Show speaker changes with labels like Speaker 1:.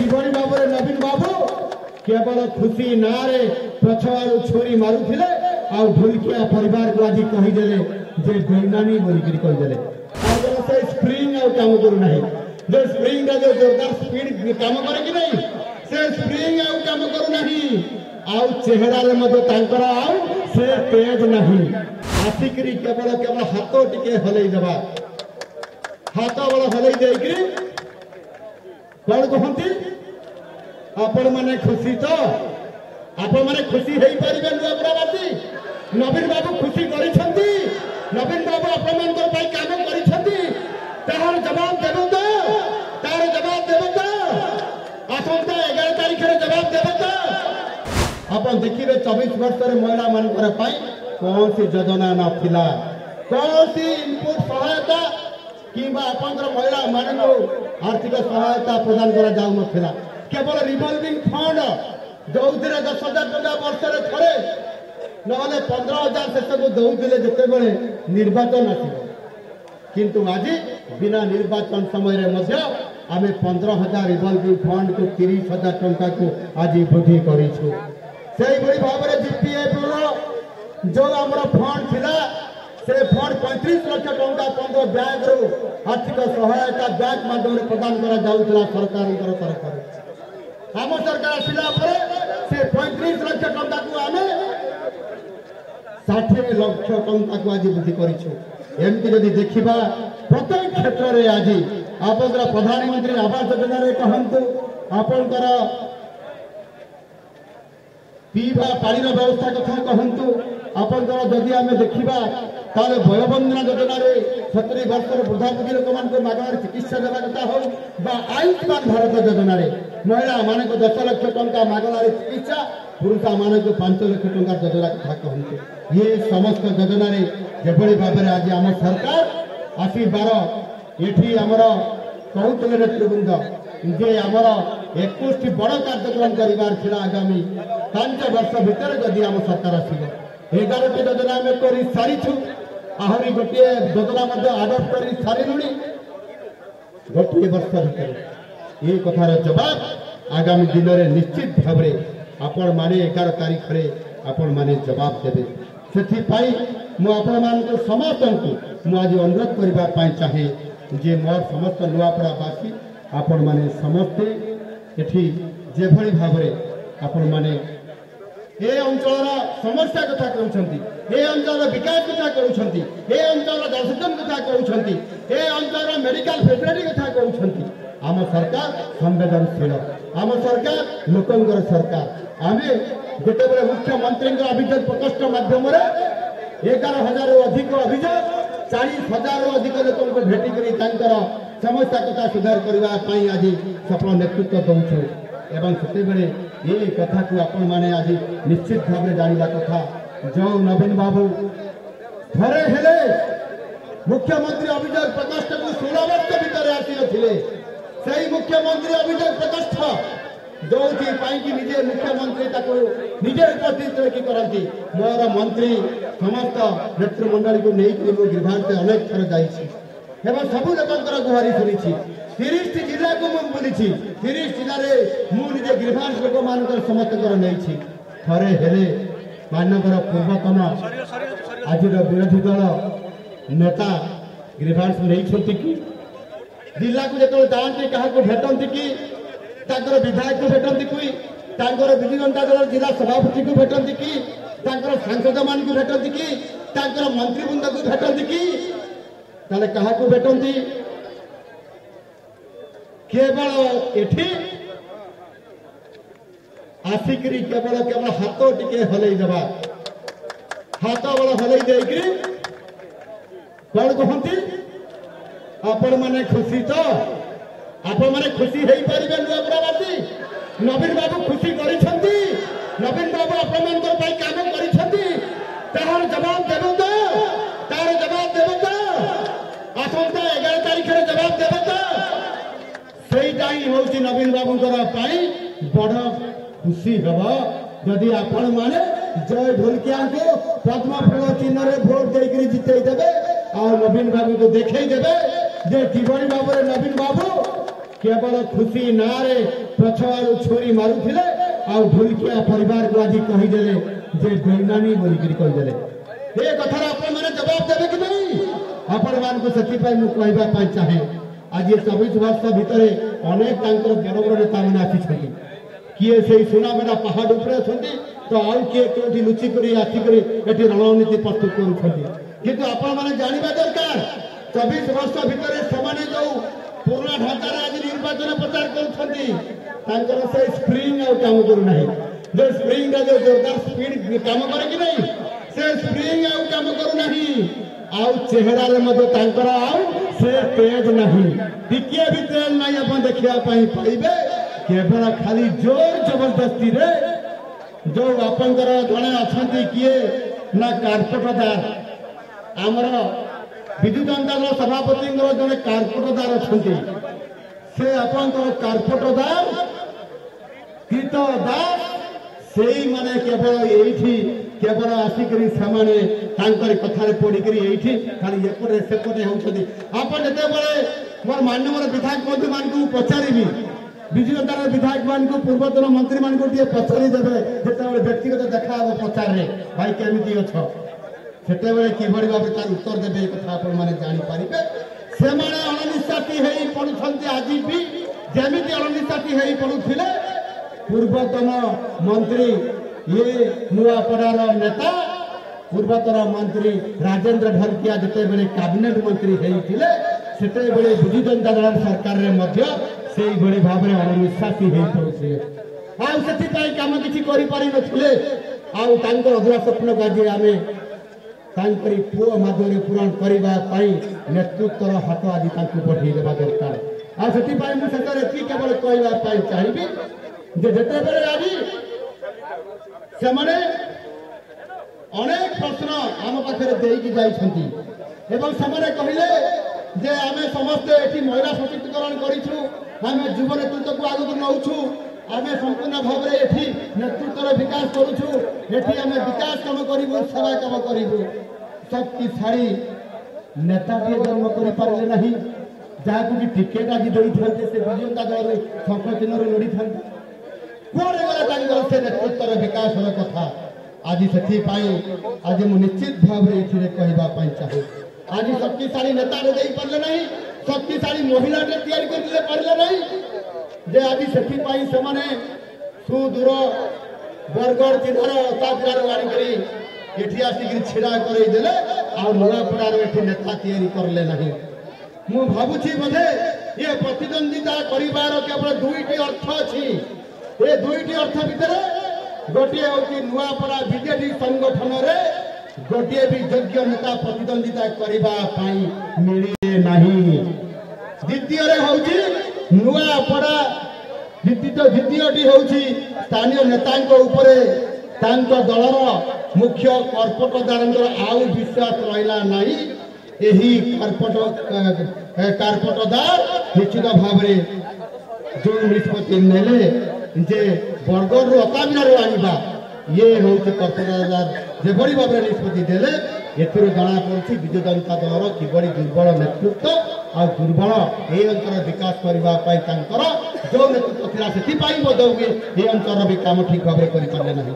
Speaker 1: किभଳି भाବରେ नवीन बाबू केवल खुशी नारे पछआड़ू छुरी मारुथिले आ ढोलकिया परिवार को आज कहीदेले जे डैनानी बोलिकी कहीदेले से स्प्रिंग आ काम करू नहीं जो स्प्रिंग का जो जोरदार स्पीड काम करे कि नहीं से स्प्रिंग आ काम करू नहीं आ चेहरा रे मधे तांकर आ से तेज नहीं आसिकरी केवल केवल हाथ टिके हलई देबा हाथ बड़ हलई देकरी कौन कहती आपण माने खुशी तो आपण माने खुशी हेई परिबे नुआपुरावासी नवीन बाबू खुशी करिसंती नवीन बाबू आपण मानकर पई काम करिसंती तार जवाब देबो तो तार जवाब देबो तो आसंता 11 तारिख रे जवाब देबो तो आपण देखिबे 24 वर्ष रे महिला मानकर पई कौन सी योजना न थिला कौन सी इनपुट सहायता किबा आपनकर महिला माननको आर्थिक सहायता प्रदान करा जाउ नथिला केवल रिवॉल्विंग फंड जो 10,000 टका वर्ष थे ना 15,000 से सब दौले जिते निर्वाचन आसो किंतु आज बिना निर्वाचन समय आम 15,000 रिवॉल्विंग फंड को 30,000 टंका को आज वृद्धि करूँ से भाव में जीपीएफ जो आम फंड थिला से फंड 35 लाख टंका पंद्रह बैंक रू आर्थिक सहायता बैंक माध्यम प्रदान करा सरकार तरफ आम सरकार आसला से 35 लाख टंका को आम 60 लाख टंका को आज वृद्धि करमती जदि देखा प्रत्येक क्षेत्र में आज आप प्रधानमंत्री आवास योजना कहतु आपंकर पीवा पानी व्यवस्था कथा कहतु आपंकर जदि आम देखा ताले वयोबंधना योजना 70 वर्ष वृद्धा बुढ़ी लोक मान मागणार चिकित्सा देवा कथा हो आयुष्मान भारत योजना महिला मान 10 लाख टंका मागणार चिकित्सा पुरुष मान 5 लाख टंका योजना कथा कहते ये समस्त योजना जेभली भाव में आज आम सरकार आसबार ये आमर कहते नेतृवृंद जे आमर 21 बड़ कार्यक्रम कर आगामी 5 वर्ष भितर जदि आम सरकार आसो 11टी योजना आम कर सारीचु आहरी गोटे योजना आडप्ट कर सारू गोटे वर्ष भर ये कथार जवाब आगामी दिन में निश्चित भाव में आपण माने 11 तारिख में आपण माने जवाब देवे से समस्त को आज अनुरोध करने चाहे जे मोर समस्त नुआपड़ावासी आपण माने समस्ते एठी जेभली भाव में आपण माने ए अंचल समस्या कथा कहउछंती ए अंचल विकास कथा कहउछंती ए अंचल जलसेचन कथा कहउछंती ए अंचल मेडिकल फैसिलिटी कथा कहउछंती आम सरकार संवेदनशील आम सरकार लोकंकर सरकार आमे जेतेबेले मुख्यमंत्री अभियोग प्रकोष्ठ माध्यम 11,000 अधिक अभियोग 40,000 अधिक लोक भेटिक समस्या कथा सुधार करने आज सफल नेतृत्व दौर एवं से ये कथा को आपण माने आज निश्चित भाव में जाना कथा जो नवीन बाबू थरे हेले मुख्यमंत्री अभियोग प्रकोष्ठ को 16 वर्ष भीतर आसी नथिले सही मुख्यमंत्री अभियोग प्रकोष्ठ जो कि निजे मुख्यमंत्री निजे उपस्थित करती मोर मंत्री समस्त नेतृमंडली को नहीं गृहांत अनेक थर जाइए सबू लोकर गुहारी शुणी 30 जिला को मुझे बुली 30 जिले मुझे गृहांश लोक मान समस्त नहीं थे हेले मानकर पूर्वतन आज विरोधी दल नेता गृहांश नहीं कि जिला को जो जाती क्या भेटती कि विधायक को भेटती कोई विजु जनता दल जिला सभापति को भेटती कि सांसद मान को भेटती कि मंत्रीवृंद को भेटती कि ताले कहा को भेटती केवल एठी आसिकरी केवल केवल हाथ टिके हलई देबा हाथ बड़ हलई देकरी कौन कहती आपण माने खुशी तो आपण माने खुशी हेई परिबे नुआपुरावासी नवीन बाबू खुशी करिसंती नवीन बाबू आपण मानकर पई काम करिसंती तार जवाब देबो तो तार जवाब देबो तो आसंता 11 तारिख रे जवाब देबो तो सेटा ही होची नवीन बाबू बड़ खुशी हम जदि आपण माने जय ढोलकिया को पद्म फूल चिन्ह रे भोट देकर जिते देवे और नवीन बाबू को देखई देवे जे किभली भाव में नवीन बाबू केवल खुशी नारे पछवाड़ू छोरी मारुथिले आउ ढुलकिया परिवार को आज कहीदेले जे दैनानी बोलिकी कहीदेले ए कथार आपण माने जवाब देबे कि नहीं आपण मान को सती पाई मु कहबा पाई चाहे आज ये 24 वर्ष भितरे अनेक तांकर बड़ बड़ नेता माने आसी छथि किए से सुनामेडा पहाड़ ऊपर छथि तो आउ किए कोठी लुचि करी आसी करी एठी रणनीति प्रस्तुत करू छथि किंतु आपण माने जानिबा दरकार 24 वर्ष भितरे समाने जो पुराना ढांचार आज निर्वाचन प्रचार करुछथि तांकर से स्प्रिंग आउ काम करू नाही जो स्प्रिंग जो जोरदार स्पीड काम करे कि नहीं से स्प्रिंग आउ काम करू नाही आउ चेहरा रे मधे तांकर आउ से तेज नहीं टिके भी तेज नहीं अपन देखिया पाई पाइबे केवल खाली जोर जबरदस्ती रे जो आपनकर जने अछंती किए ना कारपोटदार आमर विद्युत दल सभापति जने कारपोटदार अछंती से आपनकर कारपोटदार कीट दास सेई माने केवल एठी केवल आसिकरी सामाने तांकर कथारे पडिकरी एठी खाली एकोटे सेकोटे होउछथि आपन जते बळे मोर माननीय विधायक मंत्री मान को पचारिबी विजु जनतार विधायक मान को पूर्वतन मंत्री मान को टिए पचारि देबे जते बळे व्यक्तिगत देखा हो पचार रे भाई केमिति अछ सेते बळे किबडी भाबे तार उत्तर देबे कथा आपन माने जानि पारिबे से माने अनिश्चित हेई पडुछन्ति आजि भी जेमिति अनिश्चित हेई पडुथिले पूर्वतन मंत्री ये नुआपड़ार नेता पूर्वतन मंत्री राजेंद्र ढलकिया जिते बेले कैबिनेट मंत्री हेइथिले सेते बेले विजु जनता दल सरकार रे मध्य सेई बड़ी भाबरे अनिश्चित हेइ पड़ुथिले आ सेति पई काम किछि करि पारि नथिले आ तांकर अधुरा स्वप्न गाजी आमे तांकरी पुओ माध्यमरे पूरण करिबा पई नेतृत्वर हाथ आदि तांकु बढ़ी देबा दरकार आ सेति पई मु सेतरे की केवल कहबा पई चाहिबी जे जेते बेले आबी से माने अनेक प्रश्न आम पाखे देकी जाइछंती एवं से माने कहिले जे आमे समस्त एठी महिला सशक्तिकरण करिछु आमे युव नेतृत्व को आगु नउछु आमे संपूर्ण भाबरे एठी नेतृत्वर विकास करूछु एठी आमे विकास काम करिबु सेवा काम करिबु शक्तिशाली नेता के जन्म करि पारले नाही जाकु कि टिकेट आज देई थन्ते से विजेता दल संकट दिनर लड़ी थन्ते कोरे वाला तांगर से नेतृत्वर विकास होय कथा आज सेठी पाई आज मु निश्चित भाव रे इथिरे कहबा पाई चाहे आज शक्तिशाली नेता रे देई परले नहीं शक्तिशाली महिला रे तैयारी करले परले नहीं जे आज सेठी पाई से माने सुदूर बरगड़ जिल्लार तापगार वाणी करी एठी आसी छिड़ा करे देले आ नोलापड़ा रे एठी नेता तैयारी करले नहीं मु भाबुची बधे ये प्रतिद्वंदिता करिवार केवल दुईटी अर्थ अछि ए दुईटी अर्थ भितर गोटे होती नुआपड़ा बीजेडी संगठन रे गोटे भी योग्य नेता प्रतिद्वंदिता करिबा पाई मिले नहीं द्वितीय रे होची नुआपड़ा द्वितीयटी होची स्थानीय नेतांक उपरे तांक दलर मुख्य कर्पटदारंकर आउ विश्वास रहिला नहीं एही कर्पटदार निश्चित भाव रे जो निष्पत्ति नेले जे बरगड़ रो अकाबिना रो आनिबा ये होची कर्पटदार जे बड़ी भाव रे निष्पत्ति देले एथुर जाना पड़छि विजु जनता दलर कि बड़ी दुर्बल नेतृत्व आ दुर्बल ए अंतर विकास करबा पाई तांकर जो नेतृत्व थिला सेति पाई बोधौगे ए अंतर भी काम ठीक भाव रे करि पारले नहीं।